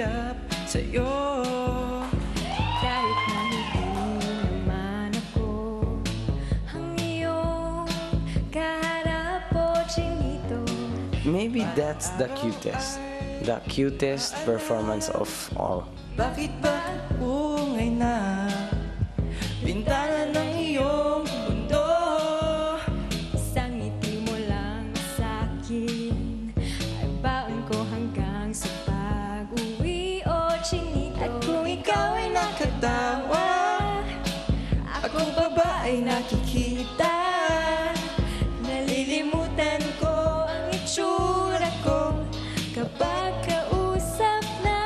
sumiyap sa'yo. Kahit na hindi naman ako ang iyong kaharap o chinito. Maybe that's the cutest performance of all. Bakit ba ungay na bintana ng iyong mundo? Isang ngiti mo lang sa'kin ay baon ko hanggang sa pag-uwi o chinito. At kung ikaw ay nakatawa, ako pa ba ay nakikita? Nalilimutan ko ang itsura ko kapag kausap na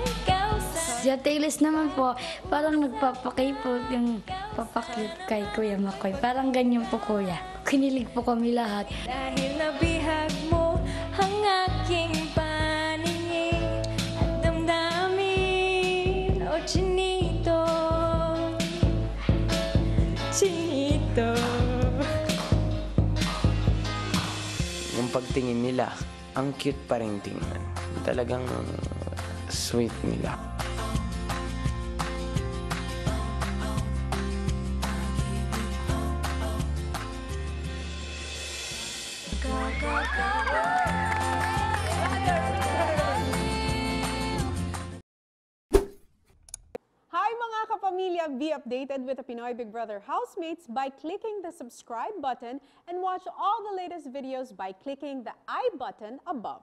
ikaw sa... Si Ate Ilis naman po, parang nagpapakipot yung papakit kay Kuya Makoy. Parang ganyan po, Kuya. Kinilig po kami lahat. Dahil nabihag mo ang aking paningin at damdamin, o chinito, chinito. Yung pagtingin nila, ang cute pa rin tingnan. Talagang sweet nila. Hi mga kapamilya! Be updated with the Pinoy Big Brother housemates by clicking the subscribe button and watch all the latest videos by clicking the I button above.